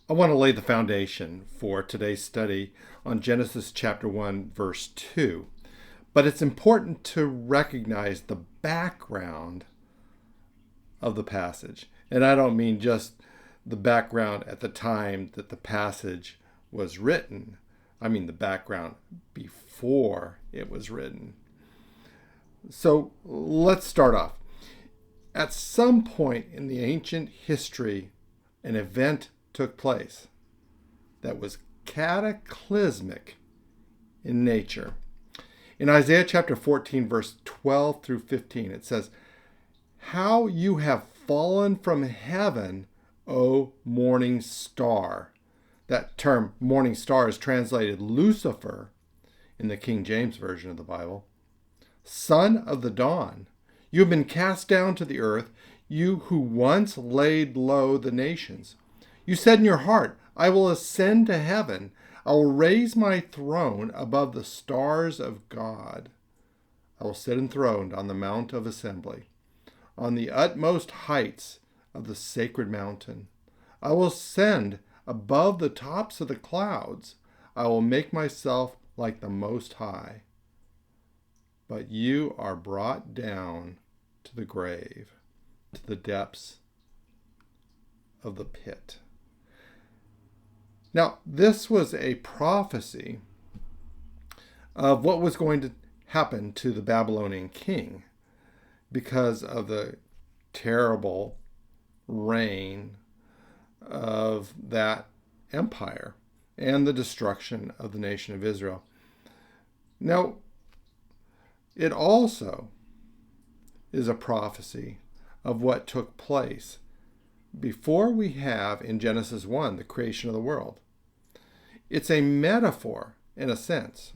I want to lay the foundation for today's study on Genesis chapter 1, verse 2. But it's important to recognize the background of the passage. And I don't mean just the background at the time that the passage was written. I mean the background before it was written. So let's start off. At some point in the ancient history, an event took place that was cataclysmic in nature. In Isaiah chapter 14, verse 12 through 15, it says, "How you have fallen from heaven, O morning star." That term, morning star, is translated Lucifer in the King James Version of the Bible. "Son of the dawn, you have been cast down to the earth, you who once laid low the nations. You said in your heart, I will ascend to heaven. I will raise my throne above the stars of God. I will sit enthroned on the mount of assembly, on the utmost heights of the sacred mountain. I will ascend above the tops of the clouds. I will make myself like the Most High. But you are brought down to the grave, to the depths of the pit." Now, this was a prophecy of what was going to happen to the Babylonian king because of the terrible reign of that empire and the destruction of the nation of Israel. Now, it also is a prophecy of what took place before we have in Genesis 1 the creation of the world. It's a metaphor in a sense.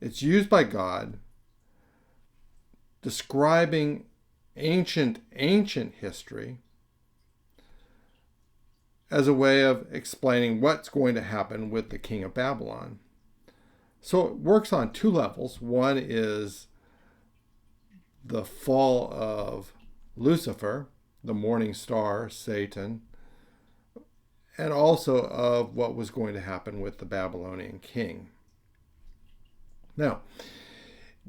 It's used by God describing ancient history as a way of explaining what's going to happen with the king of Babylon. So it works on two levels. One is the fall of Lucifer, the morning star, Satan, and also of what was going to happen with the Babylonian king. Now,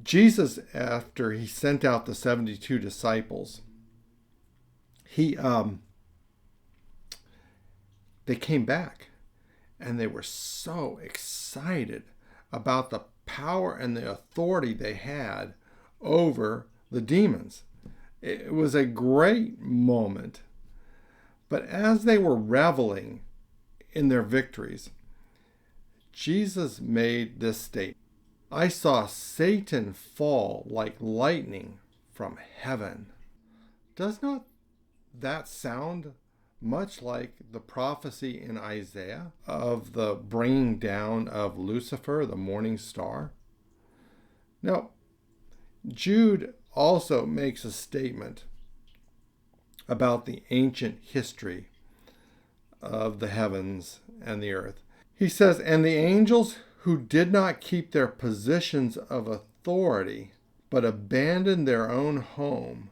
Jesus, after he sent out the 72 disciples, they came back and they were so excited about the power and the authority they had over the demons. It was a great moment. But as they were reveling in their victories, Jesus made this statement: "I saw Satan fall like lightning from heaven." Does not that sound much like the prophecy in Isaiah of the bringing down of Lucifer, the morning star? Now, Jude also makes a statement about the ancient history of the heavens and the earth. He says, "And the angels who did not keep their positions of authority, but abandoned their own home,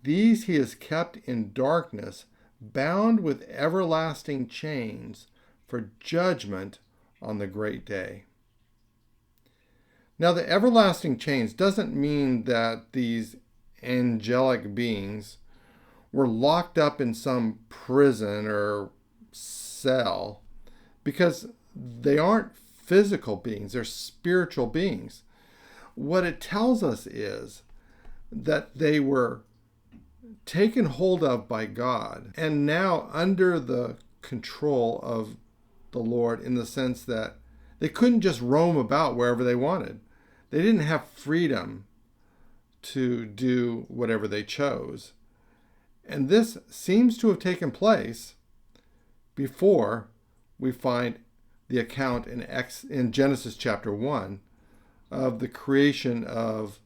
these he has kept in darkness, bound with everlasting chains for judgment on the great day." Now, the everlasting chains doesn't mean that these angelic beings were locked up in some prison or cell, because they aren't physical beings, they're spiritual beings. What it tells us is that they were taken hold of by God and now under the control of the Lord, in the sense that they couldn't just roam about wherever they wanted. They didn't have freedom to do whatever they chose. And this seems to have taken place before we find the account in Genesis chapter 1 of the creation of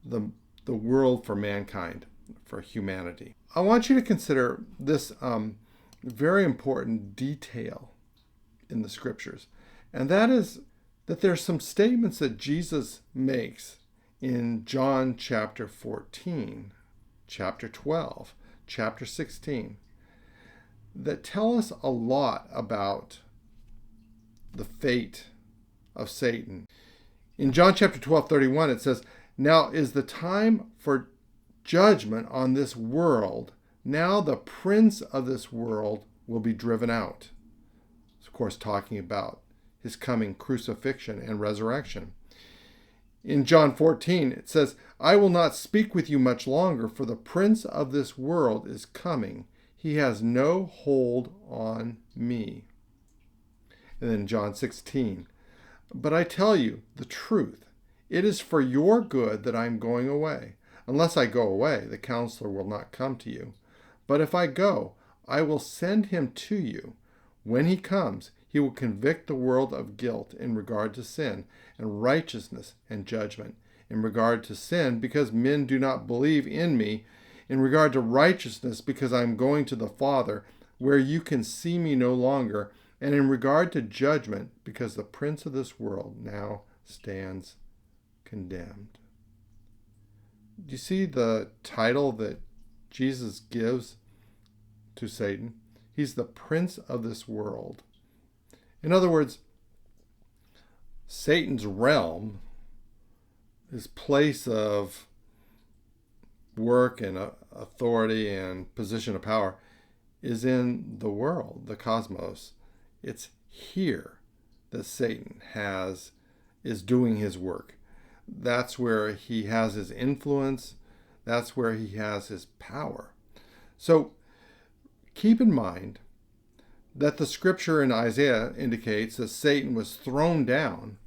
the world for mankind, for humanity. I want you to consider this very important detail in the scriptures, and that is that there's some statements that Jesus makes in John chapter 14, chapter 12, chapter 16, that tell us a lot about the fate of Satan. In John chapter 12:31, it says, "Now is the time for judgment on this world. Now the prince of this world will be driven out." It's, of course, talking about his coming crucifixion and resurrection. In John 14, it says, "I will not speak with you much longer, for the prince of this world is coming. He has no hold on me." And then John 16, "But I tell you the truth. It is for your good that I am going away. Unless I go away, the counselor will not come to you. But if I go, I will send him to you. When he comes, he will convict the world of guilt in regard to sin, and righteousness and judgment. In regard to sin, because men do not believe in me. In regard to righteousness, because I am going to the Father, where you can see me no longer. And in regard to judgment, because the prince of this world now stands condemned." Do you see the title that Jesus gives to Satan? He's the prince of this world. In other words, Satan's realm, his place of work and authority and position of power, is in the world, the cosmos. It's here that Satan is doing his work. That's where he has his influence. That's where he has his power. So keep in mind that the scripture in Isaiah indicates that Satan was thrown down.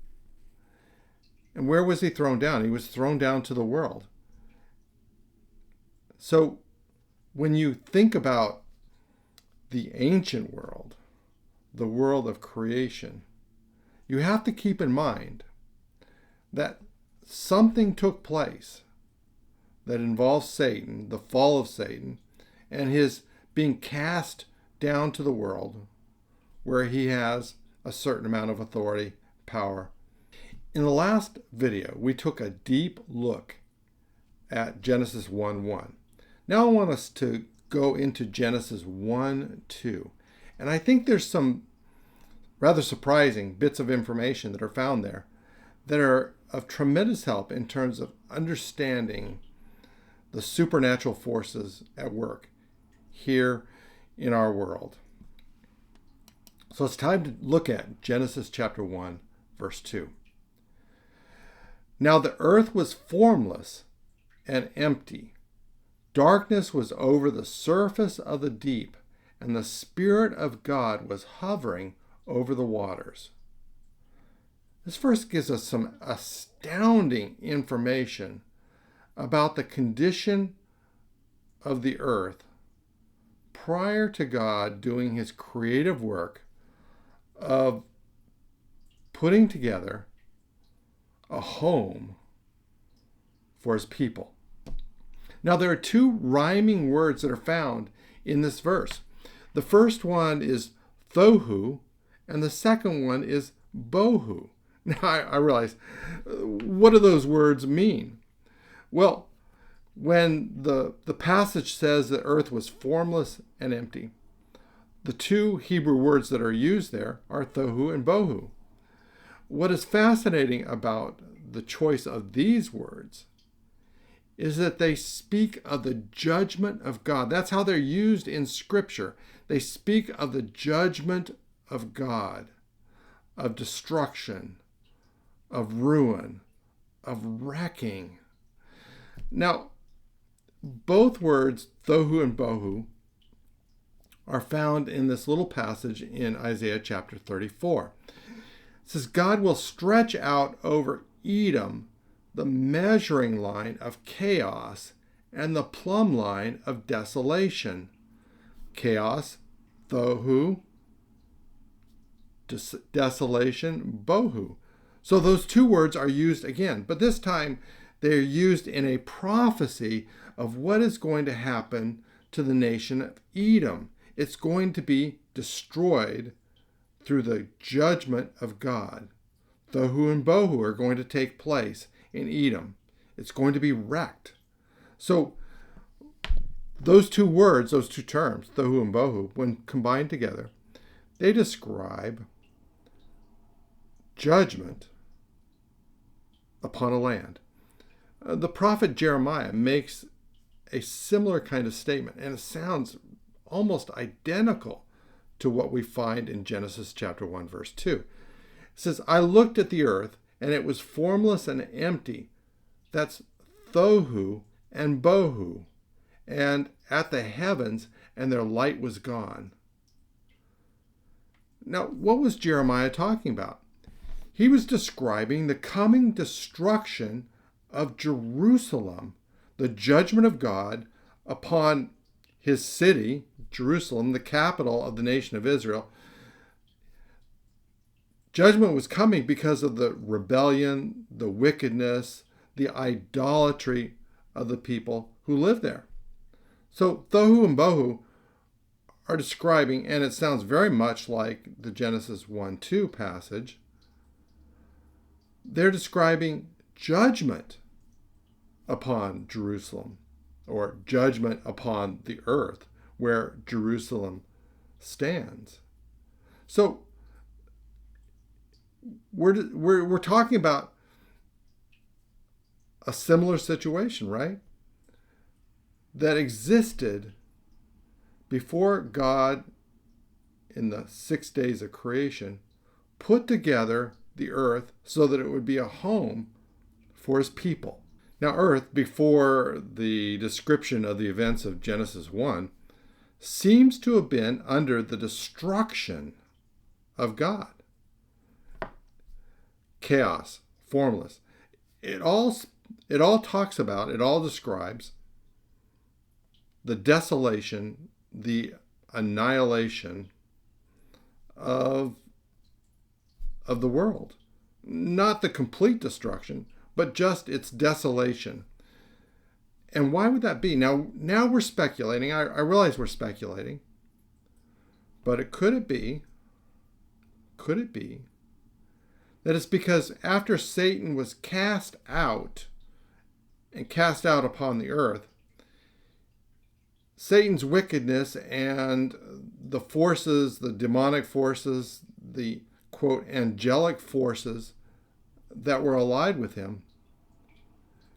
And where was he thrown down? He was thrown down to the world. So when you think about the ancient world, the world of creation, you have to keep in mind that something took place that involves Satan, the fall of Satan, and his being cast down to the world where he has a certain amount of authority, power. In the last video, we took a deep look at Genesis 1:1. Now I want us to go into Genesis 1:2. And I think there's some rather surprising bits of information that are found there that are of tremendous help in terms of understanding the supernatural forces at work here in our world. So it's time to look at Genesis chapter 1, verse 2. "Now the earth was formless and empty. Darkness was over the surface of the deep, and the Spirit of God was hovering over the waters." This verse gives us some astounding information about the condition of the earth prior to God doing his creative work of putting together a home for his people. Now, there are two rhyming words that are found in this verse. The first one is thohu, and the second one is bohu. Now, I realize, what do those words mean? Well, when the passage says the earth was formless and empty, the two Hebrew words that are used there are thohu and bohu. What is fascinating about the choice of these words is that they speak of the judgment of God. That's how they're used in Scripture. They speak of the judgment of God, of destruction, of ruin, of wrecking. Now, both words, thohu and bohu, are found in this little passage in Isaiah chapter 34. It says, "God will stretch out over Edom the measuring line of chaos and the plumb line of desolation." Chaos, thohu, desolation, bohu. So those two words are used again, but this time they're used in a prophecy of what is going to happen to the nation of Edom. It's going to be destroyed through the judgment of God. Thohu and bohu are going to take place in Edom. It's going to be wrecked. So Those two words, those two terms, tohu and bohu, when combined together, they describe judgment upon a land. The prophet Jeremiah makes a similar kind of statement, and it sounds almost identical to what we find in Genesis chapter 1, verse 2. It says, I looked at the earth, and it was formless and empty. That's thohu and bohu. And at the heavens, and their light was gone. Now, what was Jeremiah talking about? He was describing the coming destruction of Jerusalem, the judgment of God upon his city, Jerusalem, the capital of the nation of Israel. Judgment was coming because of the rebellion, the wickedness, the idolatry of the people who lived there. So Thohu and Bohu are describing, and it sounds very much like the Genesis 1:2 passage, they're describing judgment upon Jerusalem, or judgment upon the earth where Jerusalem stands. So we're talking about a similar situation, right? That existed before God, in the 6 days of creation, put together the earth so that it would be a home for his people. Now, earth, before the description of the events of Genesis 1, seems to have been under the destruction of God. Chaos, formless. It all talks about, it all describes the desolation, the annihilation of the world. Not the complete destruction, but just its desolation. And why would that be? Now we're speculating. I realize we're speculating. But could it be that it's because after Satan was cast out upon the earth, Satan's wickedness and the forces, the demonic forces, the quote angelic forces that were allied with him,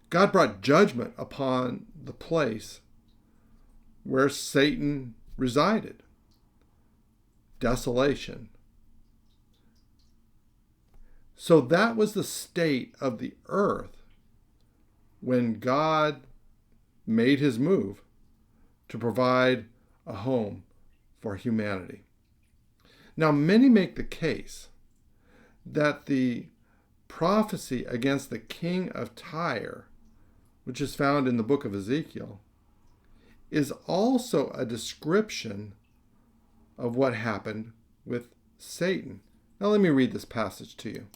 God brought judgment upon the place where Satan resided. Desolation. So that was the state of the earth when God made his move to provide a home for humanity. Now, many make the case that the prophecy against the king of Tyre, which is found in the book of Ezekiel, is also a description of what happened with Satan. Now, let me read this passage to you.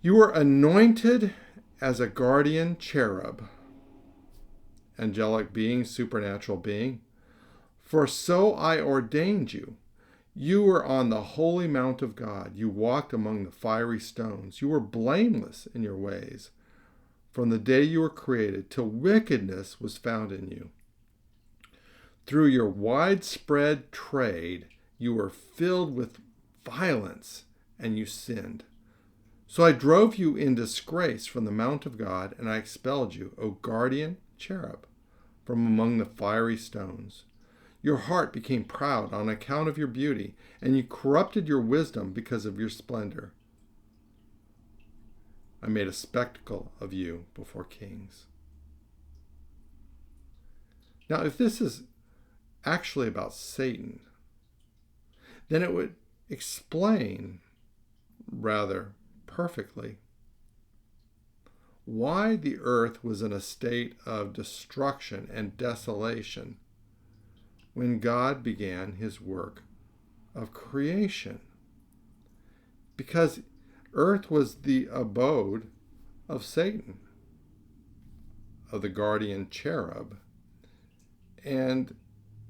You were anointed as a guardian cherub, angelic being, supernatural being, for so I ordained you. You were on the holy mount of God. You walked among the fiery stones. You were blameless in your ways from the day you were created till wickedness was found in you. Through your widespread trade, you were filled with violence and you sinned. So I drove you in disgrace from the mount of God, and I expelled you, O guardian cherub, from among the fiery stones. Your heart became proud on account of your beauty, and you corrupted your wisdom because of your splendor. I made a spectacle of you before kings. Now, if this is actually about Satan, then it would explain rather perfectly why the earth was in a state of destruction and desolation when God began his work of creation. Because earth was the abode of Satan, of the guardian cherub. And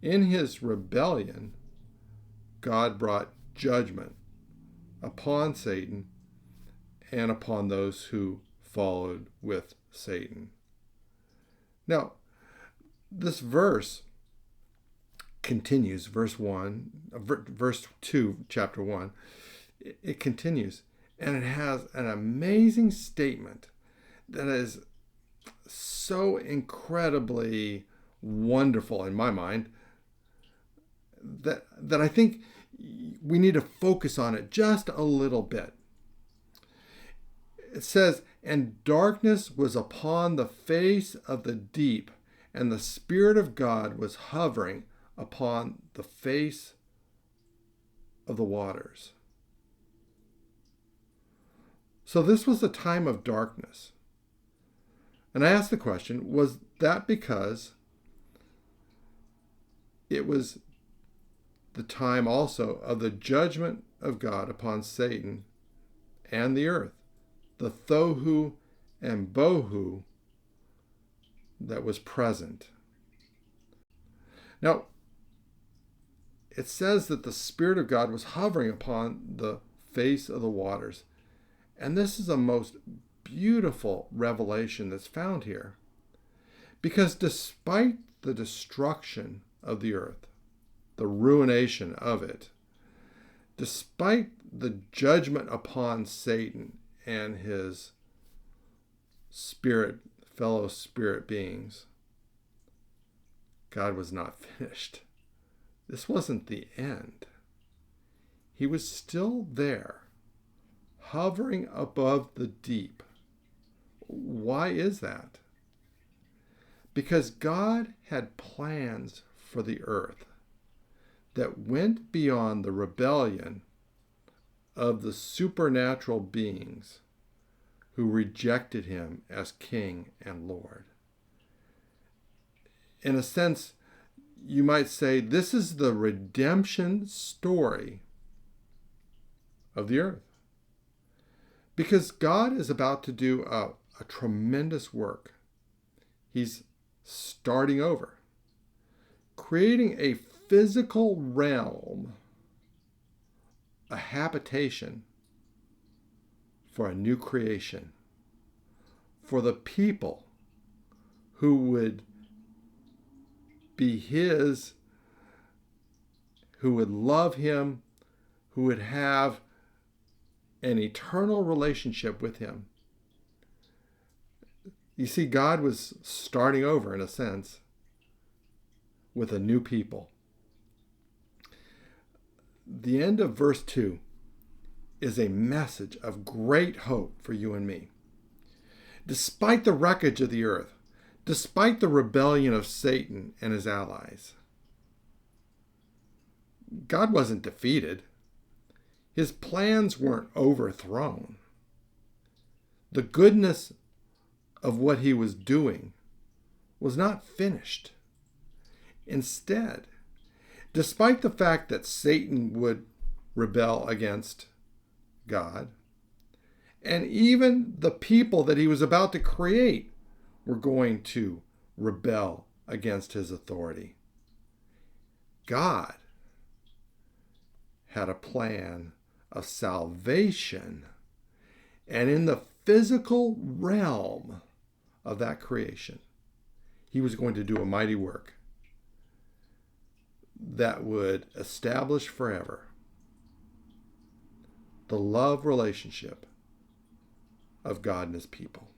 in his rebellion, God brought judgment upon Satan and upon those who followed with Satan. Now, this verse continues, verse 2, chapter 1. It continues, and it has an amazing statement that is so incredibly wonderful in my mind that I think we need to focus on it just a little bit. It says, "And darkness was upon the face of the deep, and the Spirit of God was hovering upon the face of the waters." So this was a time of darkness. And I asked the question, was that because it was the time also of the judgment of God upon Satan and the earth, the Thohu and Bohu that was present? Now, it says that the Spirit of God was hovering upon the face of the waters. And this is a most beautiful revelation that's found here. Because despite the destruction of the earth, the ruination of it, despite the judgment upon Satan and his fellow spirit beings, God was not finished. This wasn't the end. He was still there, hovering above the deep. Why is that? Because God had plans for the earth that went beyond the rebellion of the supernatural beings who rejected him as King and Lord. In a sense, you might say this is the redemption story of the earth. Because God is about to do a tremendous work. He's starting over, creating a physical realm, a habitation for a new creation, for the people who would be his, who would love him, who would have an eternal relationship with him. You see, God was starting over, in a sense, with a new people. The end of verse 2 is a message of great hope for you and me. Despite the wreckage of the earth, despite the rebellion of Satan and his allies, God wasn't defeated. His plans weren't overthrown. The goodness of what he was doing was not finished. Instead, despite the fact that Satan would rebel against God, and even the people that he was about to create were going to rebel against his authority, God had a plan of salvation, and in the physical realm of that creation, he was going to do a mighty work that would establish forever the love relationship of God and his people.